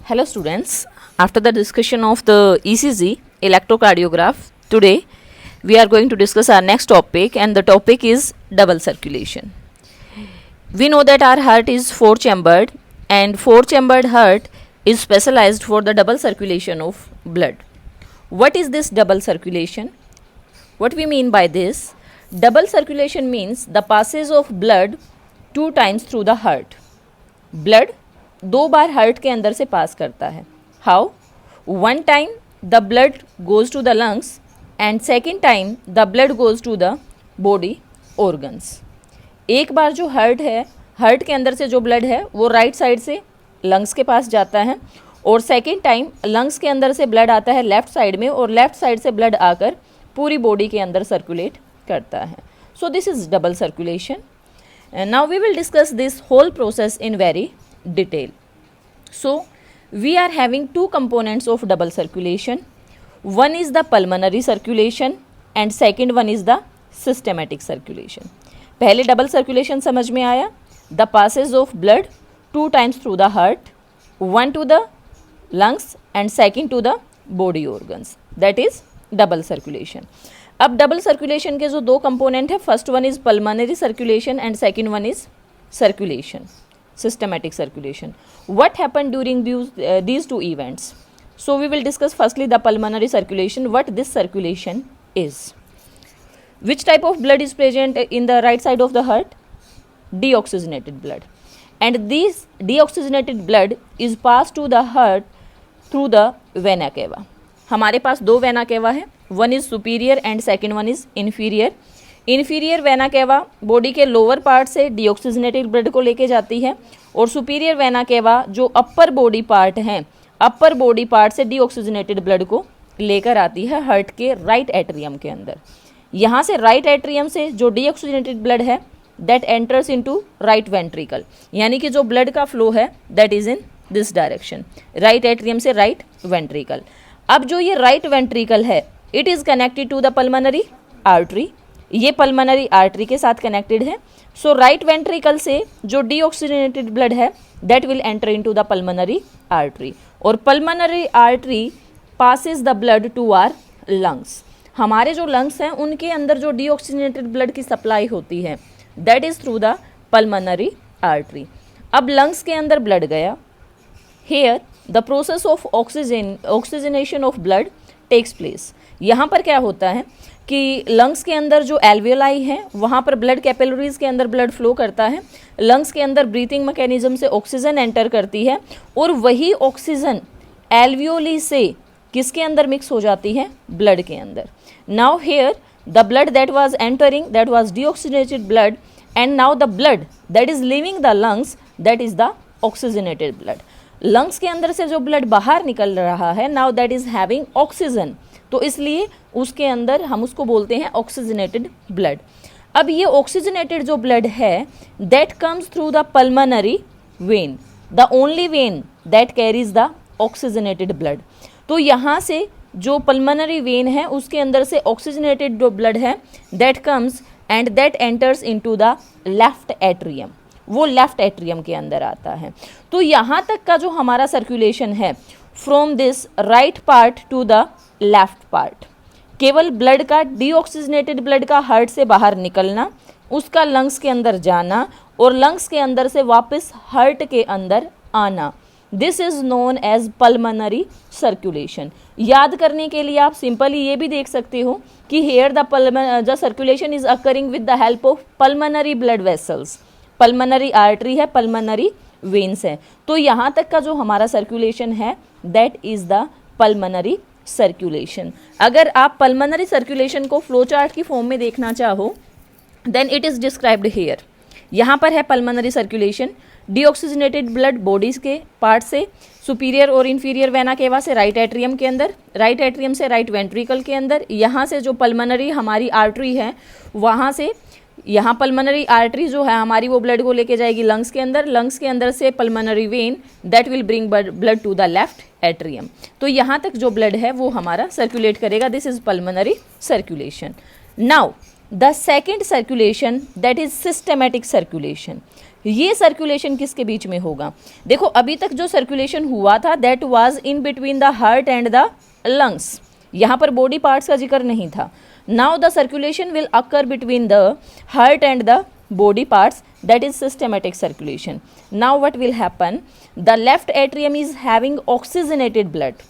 Hello students, after the discussion of the ECG, electrocardiograph, today we are going to discuss our next topic and the topic is double circulation. We know that our heart is 4-chambered and 4-chambered heart is specialized for the double circulation of blood. What is this double circulation? What we mean by this? Double circulation means the passage of blood 2 times through the heart. Blood 2 बार heart के अंदर से pass करता है. How? 1 time the blood goes to the lungs and second time the blood goes to the body organs. एक बार जो heart है, हार्ट के अंदर से जो ब्लड है वो राइट साइड से लंग्स के पास जाता है और सेकेंड टाइम लंग्स के अंदर से ब्लड आता है लेफ्ट साइड में और लेफ्ट साइड से ब्लड आकर पूरी बॉडी के अंदर सर्कुलेट करता है. So this is double circulation. Now we will discuss this whole process in very detail. So we are having 2 components of double circulation. One is the pulmonary circulation and second one is the systematic circulation. पहले double circulation समझ में आया. The passage of blood 2 times through the heart, 1 to the lungs and second to the body organs. That is double circulation. अब double circulation के जो 2 component है, first one is pulmonary circulation and second one is circulation. Systematic circulation. What happened during these 2 events? So we will discuss firstly the pulmonary circulation, what this circulation is. Which type of blood is present in the right side of the heart? Deoxygenated blood. And this deoxygenated blood is passed to the heart through the vena cava. हमारे पास 2 vena cava है, one is superior and second one is inferior. Inferior vena केवा body के lower part से deoxygenated blood को लेके जाती है और सुपीरियर वेना केवा जो अपर बॉडी पार्ट हैं, अपर बॉडी पार्ट से डीऑक्सीजनेटेड ब्लड को लेकर आती है हार्ट के राइट एट्रियम के अंदर. यहाँ से राइट एट्रियम से जो डीऑक्सीजनेटेड ब्लड है that enters into right ventricle, यानी कि जो ब्लड का फ्लो है that is in this direction, right atrium से राइट वेंट्रिकल. अब जो ये राइट वेंट्रिकल है it is connected to the pulmonary artery, ये पल्मोनरी आर्टरी के साथ कनेक्टेड है. सो राइट वेंट्रिकल से जो डीऑक्सीजनेटेड ब्लड है that will enter into the pulmonary artery और pulmonary artery passes the blood to our lungs. हमारे जो लंग्स हैं उनके अंदर जो डीऑक्सीजनेटेड ब्लड की सप्लाई होती है that is through the pulmonary artery. अब लंग्स के अंदर ब्लड गया. Here the process of oxygenation of blood takes place. यहाँ पर क्या होता है कि लंग्स के अंदर जो एल्वियोलाई हैं वहाँ पर ब्लड कैपिलरीज के अंदर ब्लड फ्लो करता है. लंग्स के अंदर ब्रीथिंग मैकेनिज्म से ऑक्सीजन एंटर करती है और वही ऑक्सीजन एल्वियोली से किसके अंदर मिक्स हो जाती है? ब्लड के अंदर. Now here the blood that was entering that was deoxygenated blood and now the blood that is living the lungs that is the oxygenated blood. Lungs के अंदर से जो ब्लड बाहर निकल रहा है now that is having oxygen, तो इसलिए उसके अंदर हम उसको बोलते हैं ऑक्सीजनेटेड ब्लड. अब ये ऑक्सीजनेटेड जो ब्लड है that comes through the pulmonary vein, the only when that carries the oxygenated blood. तो यहाँ से जो पल्मोनरी वेन है उसके अंदर से ऑक्सीजनेटेड जो ब्लड है that comes and that enters into the left atrium, वो लेफ्ट एट्रियम के अंदर आता है. तो यहाँ तक का जो हमारा सर्कुलेशन है from this right part two the left part, केवल ब्लड का डीऑक्सीजनेटेड ब्लड का हार्ट से बाहर निकलना, उसका लंग्स के अंदर जाना और लंग्स के अंदर से वापस हार्ट के अंदर आना, this is known as pulmonary circulation. याद करने के लिए आप सिंपली ये भी देख सकते हो कि here the circulation is occurring with the help of pulmonary blood vessels. Pulmonary artery है, पल्मोनरी वेन्स है. तो यहाँ तक का जो हमारा सर्कुलेशन है that is the pulmonary circulation. अगर आप पल्मोनरी सर्कुलेशन को फ्लो चार्ट की फॉर्म में देखना चाहो then it is described here. यहाँ पर है pulmonary circulation, deoxygenated blood body's के पार्ट से सुपीरियर और इन्फीरियर वेना केवा से राइट एट्रियम के अंदर, राइट एट्रियम से राइट वेंट्रिकल के अंदर, यहाँ से जो पल्मोनरी हमारी आर्टरी है वहाँ से यहाँ पल्मोनरी आर्टरी जो है हमारी वो ब्लड को लेके जाएगी लंग्स के अंदर, लंग्स के अंदर से pulmonary vein that will bring blood to the left atrium. तो यहाँ तक जो ब्लड है वो हमारा सर्कुलेट करेगा. This is pulmonary circulation. Now the second circulation that is systematic circulation. ये सर्कुलेशन किसके बीच में होगा? देखो अभी तक जो सर्कुलेशन हुआ था that was in between the heart and the lungs, यहाँ पर बॉडी पार्ट्स का जिक्र नहीं था. Now the circulation will occur between the heart and the body parts, that is systematic circulation. Now what will happen? The left atrium is having oxygenated blood.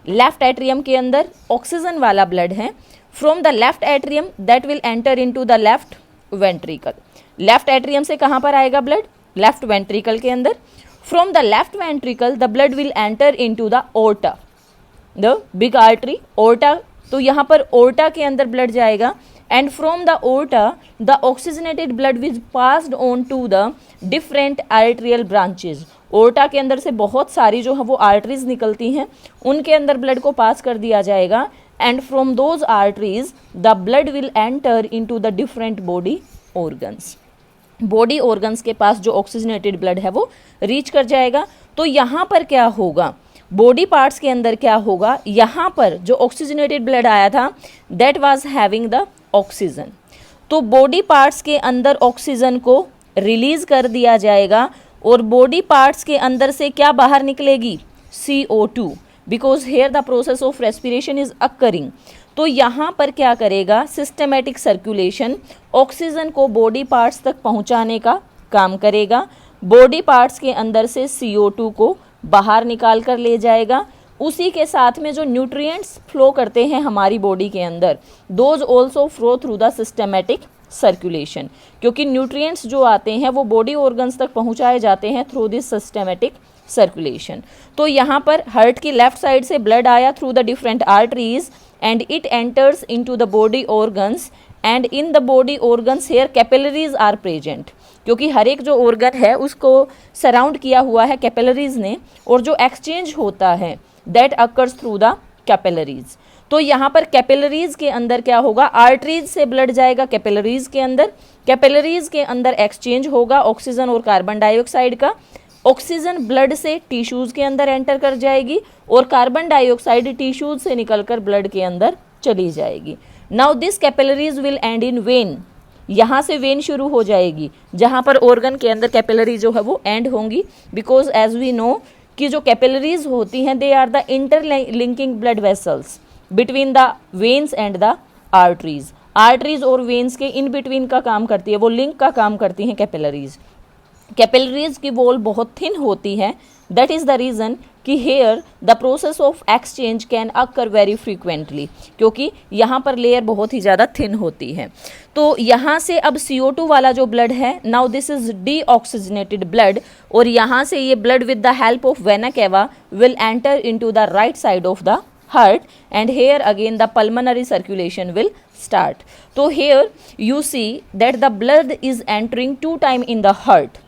Left atrium के अंदर oxygen वाला blood है. From the left atrium that will enter into the left ventricle. Left atrium से कहाँ पर आएगा blood? Left ventricle के अंदर. From the left ventricle the blood will enter into the aorta, the big artery aorta. तो यहाँ पर aorta के अंदर ब्लड जाएगा. And from the aorta the oxygenated blood is passed on to the different arterial branches. aorta के अंदर से बहुत सारी जो है वो आर्टरीज निकलती हैं, उनके अंदर ब्लड को पास कर दिया जाएगा. And from those arteries the blood will enter into the different body organs. Body organs के पास जो ऑक्सीजनेटेड ब्लड है वो रीच कर जाएगा. तो यहाँ पर क्या होगा? बॉडी पार्ट्स के अंदर क्या होगा? यहाँ पर जो ऑक्सीजनेटेड ब्लड आया था that was having the oxygen. तो बॉडी पार्ट्स के अंदर ऑक्सीजन को रिलीज कर दिया जाएगा और बॉडी पार्ट्स के अंदर से क्या बाहर निकलेगी? CO2, because here the process of respiration is occurring. तो यहाँ पर क्या करेगा? सिस्टमेटिक सर्कुलेशन ऑक्सीजन को बॉडी पार्ट्स तक पहुँचाने का काम करेगा. बॉडी पार्ट्स के अंदर से CO2 को बाहर निकाल कर ले जाएगा. उसी के साथ में जो न्यूट्रिएंट्स फ्लो करते हैं हमारी बॉडी के अंदर, those also flow through the systematic circulation, क्योंकि न्यूट्रिएंट्स जो आते हैं वो बॉडी ऑर्गन्स तक पहुंचाए जाते हैं थ्रू दिस सिस्टमेटिक सर्कुलेशन. तो यहाँ पर हार्ट की लेफ्ट साइड से ब्लड आया through the different arteries and it enters into the body organs. And in the body organs here capillaries are present, क्योंकि हर एक जो ऑर्गन है उसको सराउंड किया हुआ है कैपिलरीज ने, और जो एक्सचेंज होता है that occurs through the capillaries. तो यहाँ पर कैपिलरीज के अंदर क्या होगा? आर्टरीज से ब्लड जाएगा कैपिलरीज के अंदर. कैपिलरीज के अंदर एक्सचेंज होगा ऑक्सीजन और कार्बन डाइऑक्साइड का. ऑक्सीजन ब्लड से टिश्यूज के अंदर एंटर कर जाएगी और कार्बन डाइऑक्साइड टिश्यूज से निकलकर ब्लड के अंदर चली जाएगी. Now this capillaries will and in when. यहाँ से वेन शुरू हो जाएगी जहाँ पर ऑर्गन के अंदर कैपिलरी जो है वो एंड होंगी, बिकॉज एज वी नो कि जो कैपिलरीज होती हैं they are the interlinking blood vessels between the veins and the arteries. Arteries और वेन्स के इन बिटवीन का काम करती है, वो लिंक का काम करती हैं कैपिलरीज. कैपिलरीज की वॉल बहुत थिन होती है. दैट इज़ द रीज़न कि here the process of exchange can occur very frequently, क्योंकि यहाँ पर लेयर बहुत ही ज़्यादा थिन होती है. तो यहाँ से अब CO2 वाला जो ब्लड है, now this is deoxygenated blood, और यहाँ से ये blood with the help of vena cava will enter into the right side of the heart, and here again the pulmonary circulation will start. So here you see that the blood is entering two times in the heart.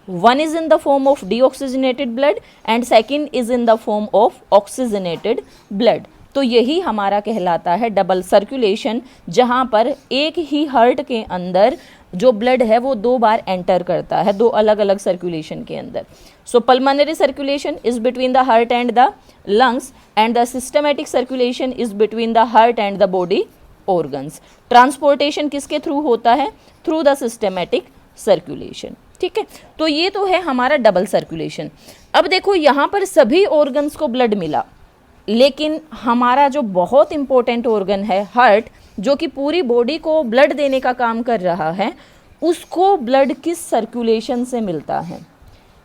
One is in the form of deoxygenated blood and second is in the form of oxygenated blood. तो यही हमारा कहलाता है double circulation, जहाँ पर एक ही heart के अंदर जो ब्लड है वो दो बार एंटर करता है, दो अलग अलग सर्कुलेशन के अंदर. So pulmonary circulation is between the heart and the lungs and the systematic circulation is between the heart and the body organs. Transportation किसके थ्रू होता है? Through the systematic circulation. ठीक है, तो ये तो है हमारा डबल सर्कुलेशन. अब देखो यहाँ पर सभी ऑर्गन्स को ब्लड मिला, लेकिन हमारा जो बहुत इंपॉर्टेंट ऑर्गन है हार्ट, जो कि पूरी बॉडी को ब्लड देने का काम कर रहा है, उसको ब्लड किस सर्कुलेशन से मिलता है?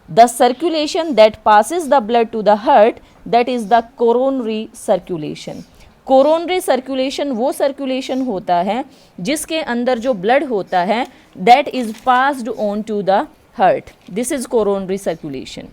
The circulation that passes the blood to the heart, that is the coronary circulation. Coronary circulation वो सर्कुलेशन होता है जिसके अंदर जो ब्लड होता है that is passed on to the heart. This is coronary circulation.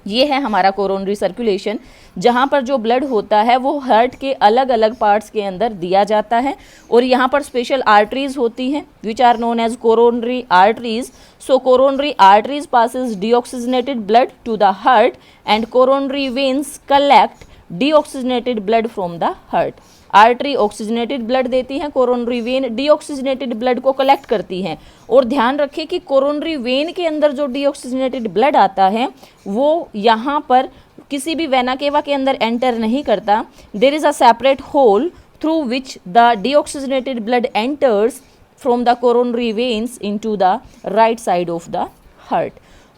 ये है हमारा कोरोनरी सर्कुलेशन, जहाँ पर जो ब्लड होता है वो हार्ट के अलग अलग पार्ट्स के अंदर दिया जाता है, और यहाँ पर स्पेशल आर्टरीज होती हैं which are known as coronary arteries. So coronary arteries passes deoxygenated blood to the heart and coronary veins collect deoxygenated blood from the heart. Artery oxygenated blood देती हैं, कोरोनरी वेन डीऑक्सीजनेटेड ब्लड को collect करती हैं. और ध्यान रखें कि coronary when के अंदर जो डीऑक्सीजनेटेड ब्लड आता है वो यहाँ पर किसी भी वेना केवा के अंदर एंटर नहीं करता. There is a separate hole through which the deoxygenated blood enters from the coronary veins into the right side of the heart.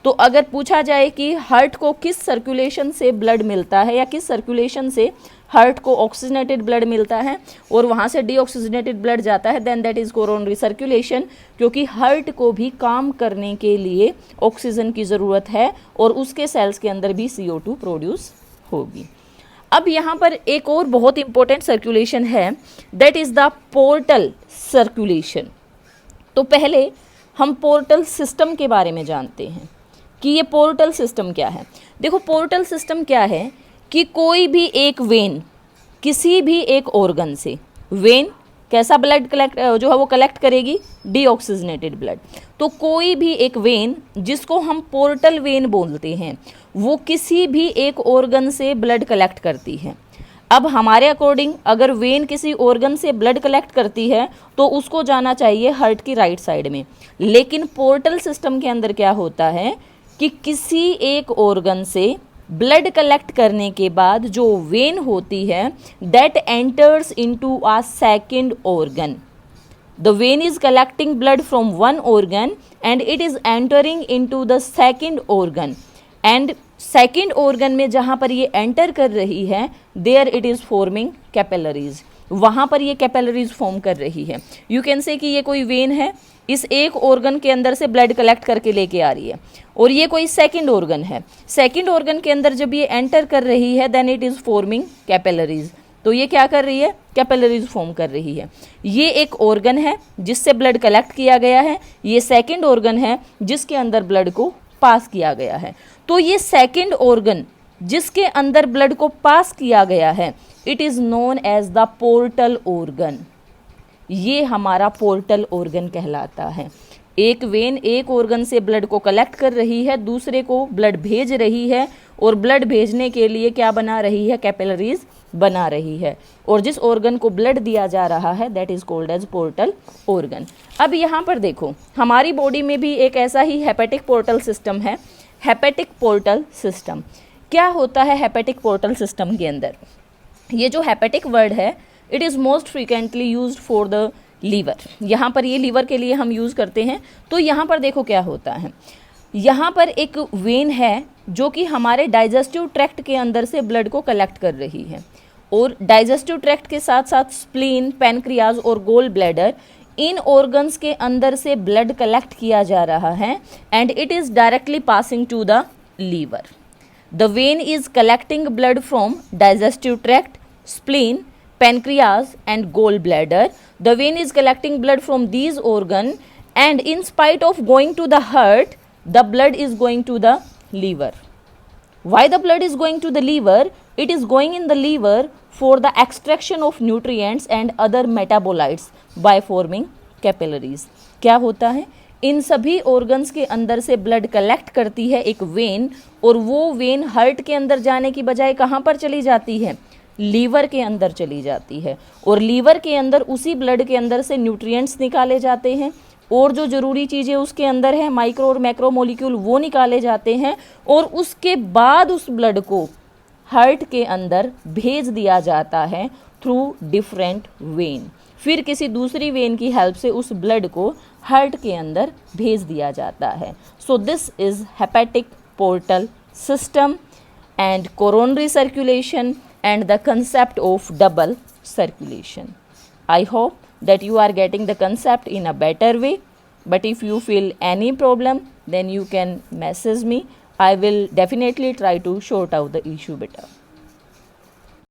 तो अगर पूछा जाए कि हार्ट को किस सर्कुलेशन से ब्लड मिलता है या किस सर्कुलेशन से हार्ट को ऑक्सीजनेटेड ब्लड मिलता है और वहाँ से डीऑक्सीजनेटेड ब्लड जाता है, then that is coronary circulation, क्योंकि हार्ट को भी काम करने के लिए ऑक्सीजन की ज़रूरत है और उसके सेल्स के अंदर भी CO2 प्रोड्यूस होगी। अब यहाँ पर एक और बहुत इंपॉर्टेंट सर्कुलेशन है, that is the portal circulation. तो पहले हम पोर्टल सिस्टम के बारे में जानते हैं कि ये पोर्टल सिस्टम क्या है। देखो, पोर्टल सिस्टम क्या है कि कोई भी एक वेन किसी भी एक ऑर्गन से, वेन कैसा ब्लड कलेक्ट जो है वो कलेक्ट करेगी, डीऑक्सीजनेटेड ब्लड। तो कोई भी एक वेन जिसको हम पोर्टल वेन बोलते हैं वो किसी भी एक ऑर्गन से ब्लड कलेक्ट करती है। अब हमारे अकॉर्डिंग अगर वेन किसी ऑर्गन से ब्लड कलेक्ट करती है तो उसको जाना चाहिए हार्ट की राइट साइड में, लेकिन पोर्टल सिस्टम के अंदर क्या होता है कि किसी एक ऑर्गन से ब्लड कलेक्ट करने के बाद जो वेन होती है that enters into a second organ. The vein is collecting blood from one organ and it is entering into the second organ, and second organ में जहाँ पर ये एंटर कर रही है there it is forming capillaries, वहाँ पर ये कैपिलरीज फॉर्म कर रही है। यू कैन से कि ये कोई वेन है, इस एक ऑर्गन के अंदर से ब्लड कलेक्ट करके लेके आ रही है, और ये कोई सेकंड ऑर्गन है, सेकंड ऑर्गन के अंदर जब ये एंटर कर रही है then it is forming capillaries. तो ये क्या कर रही है, कैपिलरीज फॉर्म कर रही है। ये एक ऑर्गन है जिससे ब्लड कलेक्ट किया गया है, ये सेकंड ऑर्गन है जिसके अंदर ब्लड को पास किया गया है। तो ये सेकंड ऑर्गन जिसके अंदर ब्लड को पास किया गया है it is known as the portal organ. ये हमारा पोर्टल ऑर्गन कहलाता है। एक वेन एक ऑर्गन से ब्लड को कलेक्ट कर रही है, दूसरे को ब्लड भेज रही है, और ब्लड भेजने के लिए क्या बना रही है, कैपिलरीज बना रही है, और जिस ऑर्गन को ब्लड दिया जा रहा है that is called as portal organ. अब यहाँ पर देखो, हमारी बॉडी में भी एक ऐसा ही हेपेटिक पोर्टल सिस्टम है। हेपेटिक पोर्टल सिस्टम क्या होता है? हेपेटिक पोर्टल सिस्टम के अंदर ये जो हेपेटिक वर्ड है it is most frequently used for the liver. यहाँ पर ये लीवर के लिए हम यूज़ करते हैं। तो यहाँ पर देखो क्या होता है, यहाँ पर एक वेन है जो कि हमारे डाइजेस्टिव ट्रैक्ट के अंदर से ब्लड को कलेक्ट कर रही है, और डाइजेस्टिव ट्रैक्ट के साथ साथ स्प्लीन, पैनक्रियाज और गोल ब्लैडर, इन ऑर्गन्स के अंदर से ब्लड कलेक्ट किया जा रहा है and it is directly passing to the liver. The vein is collecting blood from digestive tract, spleen, pancreas and gallbladder. The vein is collecting blood from these organs, and in spite of going to the heart, the blood is going to the liver. Why the blood is going to the liver? It is going in the liver for the extraction of nutrients and other metabolites by forming capillaries. क्या होता है? इन सभी organs के अंदर से blood collect करती है एक वेन, और वो वेन हार्ट के अंदर जाने की बजाय कहाँ पर चली जाती है? लीवर के अंदर चली जाती है, और लीवर के अंदर उसी ब्लड के अंदर से न्यूट्रिएंट्स निकाले जाते हैं, और जो ज़रूरी चीज़ें उसके अंदर है माइक्रो और मैक्रो मॉलिक्यूल वो निकाले जाते हैं, और उसके बाद उस ब्लड को हार्ट के अंदर भेज दिया जाता है थ्रू डिफरेंट वेन। फिर किसी दूसरी वेन की हेल्प से उस ब्लड को हार्ट के अंदर भेज दिया जाता है। So this is hepatic portal system and coronary circulation and the concept of double circulation. I hope that you are getting the concept in a better way, but if you feel any problem then you can message me. I will definitely try to sort out the issue better.